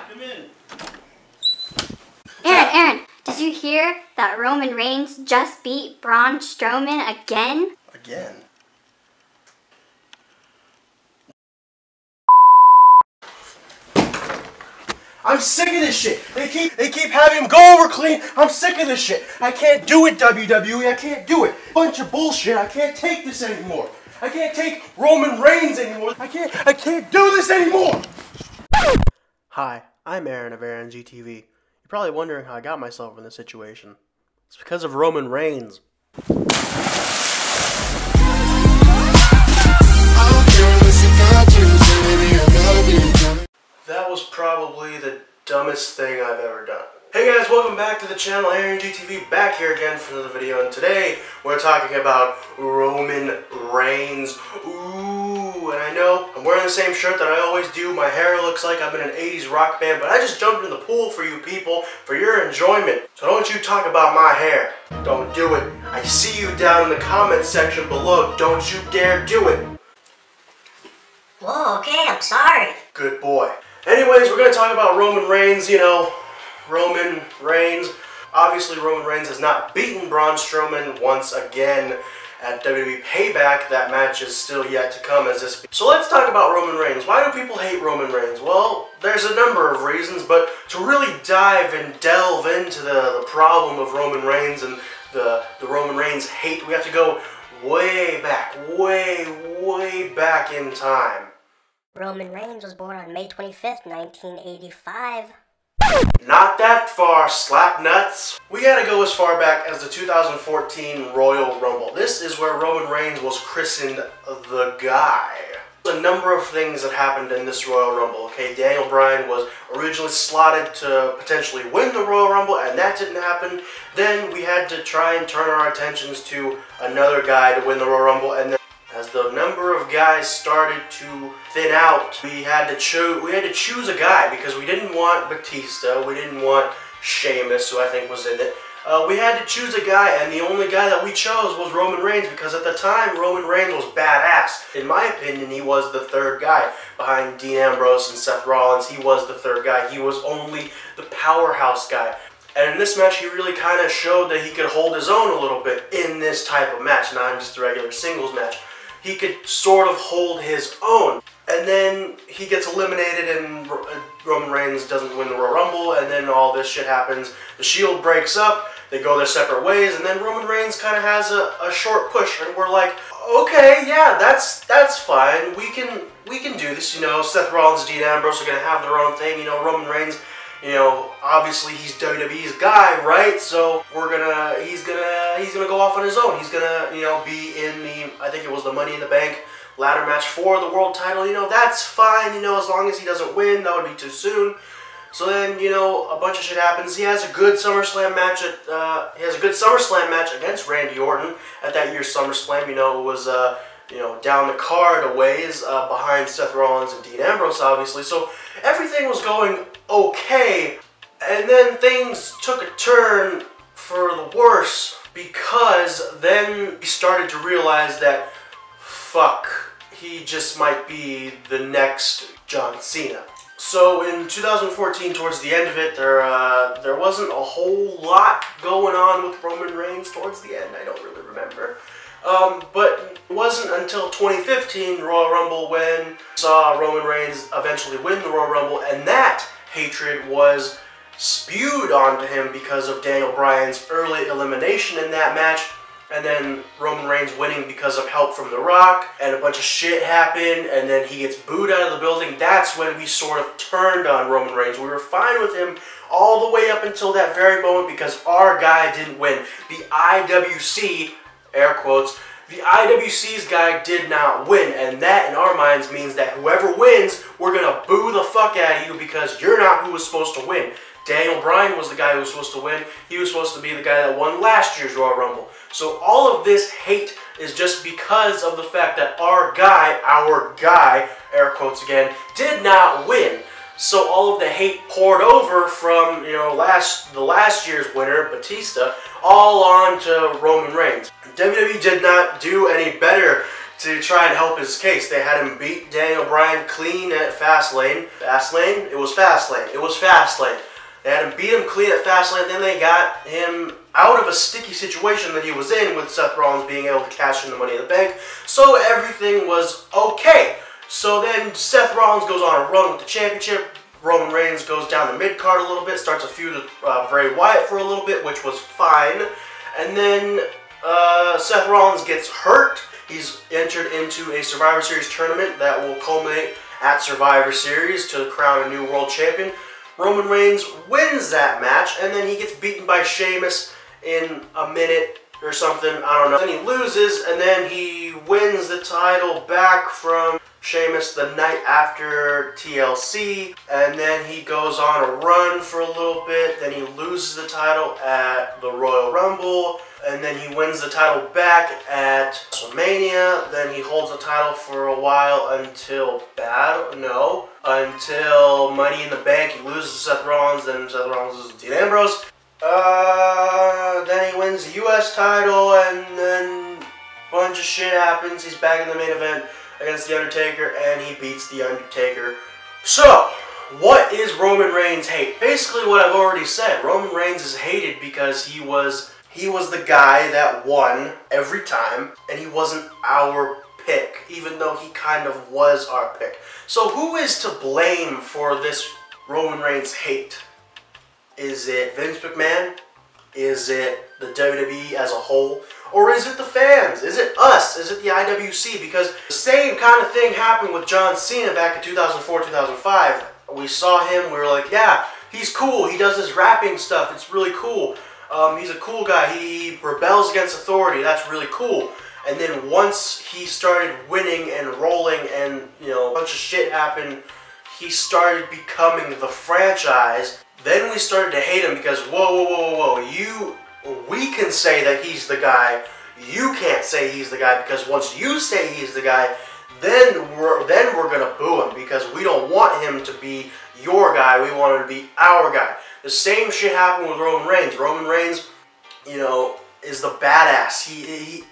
Come in. Aaron, did you hear that Roman Reigns just beat Braun Strowman again? Again? I'm sick of this shit. They keep having him go over clean. I'm sick of this shit. I can't do it, WWE. I can't do it. Bunch of bullshit. I can't take this anymore. I can't take Roman Reigns anymore. I can't do this anymore. Hi, I'm Aaron of Aaron GTV. You're probably wondering how I got myself in this situation. It's because of Roman Reigns. That was probably the dumbest thing I've ever done. Hey guys, welcome back to the channel, Aaron GTV, back here again for another video, and today we're talking about Roman Reigns. Ooh, and I know I'm wearing the same shirt that I always do. My hair looks like I'm in an 80s rock band, but I just jumped in the pool for you people, for your enjoyment. So don't you talk about my hair. Don't do it. I see you down in the comment section below. Don't you dare do it. Whoa, okay, I'm sorry. Good boy. Anyways, we're going to talk about Roman Reigns, you know, Roman Reigns. Obviously, Roman Reigns has not beaten Braun Strowman once again at WWE Payback. That match is still yet to come as this. So let's talk about Roman Reigns. Why do people hate Roman Reigns? Well, there's a number of reasons, but to really dive and delve into the problem of Roman Reigns and the Roman Reigns hate, we have to go way back, way back in time. Roman Reigns was born on May 25th, 1985. Not that far, slap nuts. We gotta go as far back as the 2014 Royal Rumble. This is where Roman Reigns was christened the Guy. There's a number of things that happened in this Royal Rumble. Okay, Daniel Bryan was originally slotted to potentially win the Royal Rumble, and that didn't happen. Then we had to try and turn our attentions to another guy to win the Royal Rumble, and then as the number of guys started to thin out, we had to choose a guy because we didn't want Batista, we didn't want Sheamus, who I think was in it. We had to choose a guy, and the only guy that we chose was Roman Reigns because at the time, Roman Reigns was badass. In my opinion, he was the third guy behind Dean Ambrose and Seth Rollins. He was the third guy. He was only the powerhouse guy. And in this match, he really kind of showed that he could hold his own a little bit in this type of match, not just a regular singles match. He could sort of hold his own. And then he gets eliminated and Roman Reigns doesn't win the Royal Rumble, and then all this shit happens. The Shield breaks up, they go their separate ways, and then Roman Reigns kind of has a short push, and we're like, okay, yeah, that's fine. We can do this, you know. Seth Rollins and Dean Ambrose are going to have their own thing, you know. Roman Reigns, you know, obviously he's WWE's guy, right? So he's gonna go off on his own. He's gonna, you know, be in the, I think it was the Money in the Bank ladder match for the world title. You know, that's fine. You know, as long as he doesn't win, that would be too soon. So then, you know, a bunch of shit happens. He has a good SummerSlam match against Randy Orton at that year's SummerSlam. You know, it was you know, down the card a ways behind Seth Rollins and Dean Ambrose, obviously. So everything was going okay, and then things took a turn for the worse because then he started to realize that, fuck, he just might be the next John Cena. So in 2014, towards the end of it, there wasn't a whole lot going on with Roman Reigns towards the end. I don't really remember. But it wasn't until 2015 Royal Rumble when we saw Roman Reigns eventually win the Royal Rumble, and that hatred was spewed onto him because of Daniel Bryan's early elimination in that match, and then Roman Reigns winning because of help from The Rock, and a bunch of shit happened, and then he gets booed out of the building. That's when we sort of turned on Roman Reigns. We were fine with him all the way up until that very moment because our guy didn't win. The IWC, air quotes, the IWC's guy did not win, and that in our minds means that whoever wins, we're gonna boo the fuck out of you because you're not who was supposed to win. Daniel Bryan was the guy who was supposed to win. He was supposed to be the guy that won last year's Royal Rumble. So all of this hate is just because of the fact that our guy, air quotes again, did not win. So all of the hate poured over from, you know, the last year's winner, Batista, all on to Roman Reigns. WWE did not do any better to try and help his case. They had him beat Daniel Bryan clean at Fastlane. Fastlane? It was Fastlane. It was Fastlane. They had him beat him clean at Fastlane, then they got him out of a sticky situation that he was in with Seth Rollins being able to cash in the Money in the Bank, so everything was okay. So then Seth Rollins goes on a run with the championship. Roman Reigns goes down the mid-card a little bit, starts a feud with Bray Wyatt for a little bit, which was fine. And then Seth Rollins gets hurt. He's entered into a Survivor Series tournament that will culminate at Survivor Series to crown a new world champion. Roman Reigns wins that match, and then he gets beaten by Sheamus in a minute or something, I don't know. Then he loses, and then he wins the title back from Sheamus the night after TLC, and then he goes on a run for a little bit, then he loses the title at the Royal Rumble, and then he wins the title back at WrestleMania, then he holds the title for a while until until Money in the Bank. He loses to Seth Rollins, then Seth Rollins loses to Dean Ambrose. Then he wins the US title, and then a bunch of shit happens. He's back in the main event against The Undertaker, and he beats The Undertaker. So, what is Roman Reigns' hate? Basically what I've already said. Roman Reigns is hated because he was the guy that won every time, and he wasn't our pick, even though he kind of was our pick. So who is to blame for this Roman Reigns hate? Is it Vince McMahon? Is it the WWE as a whole? Or is it the fans? Is it us? Is it the IWC? Because the same kind of thing happened with John Cena back in 2004, 2005. We saw him, we were like, yeah, he's cool. He does this rapping stuff. It's really cool. He's a cool guy. He rebels against authority. That's really cool. And then once he started winning and rolling and, you know, a bunch of shit happened, he started becoming the franchise. Then we started to hate him because, whoa, we can say that he's the guy. You can't say he's the guy, because once you say he's the guy, then we're gonna boo him because we don't want him to be your guy. We want him to be our guy. The same shit happened with Roman Reigns. Roman Reigns, you know, is the badass.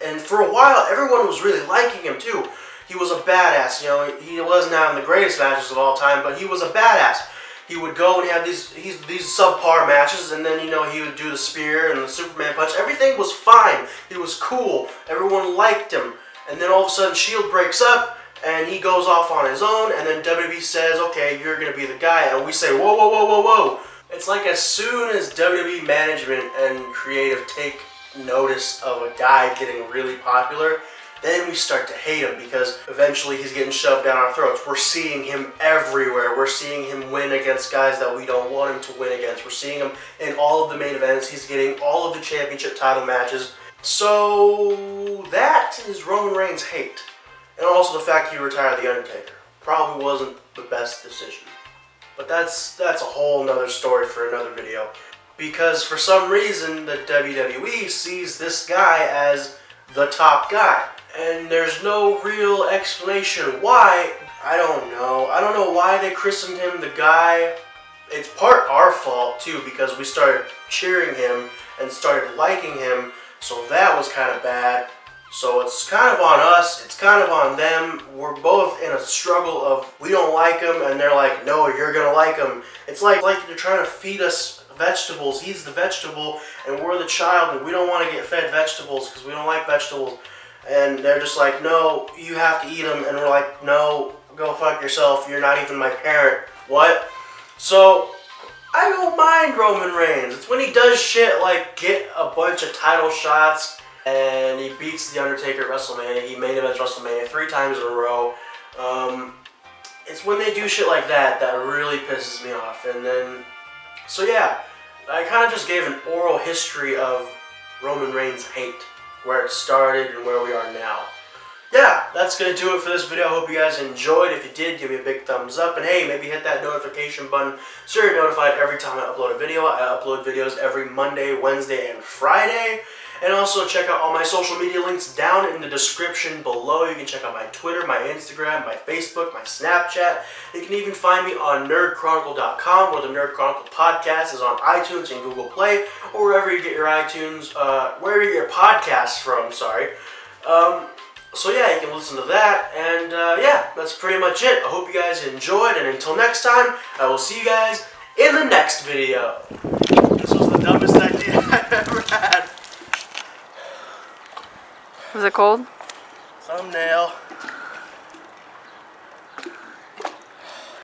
And for a while, everyone was really liking him too. He was a badass. You know, he wasn't having the greatest matches of all time, but he was a badass. He would go and have these subpar matches, and then, you know, he would do the spear and the Superman punch. Everything was fine. He was cool. Everyone liked him. And then all of a sudden, Shield breaks up, and he goes off on his own, and then WWE says, okay, you're going to be the guy. And we say, whoa. It's like as soon as WWE management and creative take notice of a guy getting really popular, then we start to hate him because eventually he's getting shoved down our throats. We're seeing him everywhere. We're seeing him win against guys that we don't want him to win against. We're seeing him in all of the main events. He's getting all of the championship title matches. So that is Roman Reigns' hate. And also the fact he retired The Undertaker. Probably wasn't the best decision. But that's a whole nother story for another video. Because for some reason the WWE sees this guy as the top guy. And there's no real explanation why. I don't know. I don't know why they christened him the guy. It's part our fault too, because we started cheering him and started liking him. So that was kind of bad. So it's kind of on us, it's kind of on them. We're both in a struggle of, we don't like him, and they're like, no, you're gonna like him. It's like they're trying to feed us vegetables. He's the vegetable, and we're the child, and we don't want to get fed vegetables because we don't like vegetables. And they're just like, no, you have to eat them. And we're like, no, go fuck yourself. You're not even my parent. What? So, I don't mind Roman Reigns. It's when he does shit like get a bunch of title shots and he beats The Undertaker at WrestleMania. He main events WrestleMania 3 times in a row. It's when they do shit like that that really pisses me off. And then, so yeah, I kind of just gave an oral history of Roman Reigns' hate. Where it started and where we are now. Yeah, that's going to do it for this video. I hope you guys enjoyed. If you did, give me a big thumbs up. And hey, maybe hit that notification button so you're notified every time I upload a video. I upload videos every Monday, Wednesday, and Friday. And also check out all my social media links down in the description below. You can check out my Twitter, my Instagram, my Facebook, my Snapchat. You can even find me on nerdchronicle.com, where the Nerd Chronicle podcast is on iTunes and Google Play, or wherever you get your iTunes, wherever you get your podcasts from, sorry. So yeah, you can listen to that, and yeah, that's pretty much it. I hope you guys enjoyed, and until next time, I will see you guys in the next video. This was the dumbest idea I've ever had. Was it cold? Thumbnail.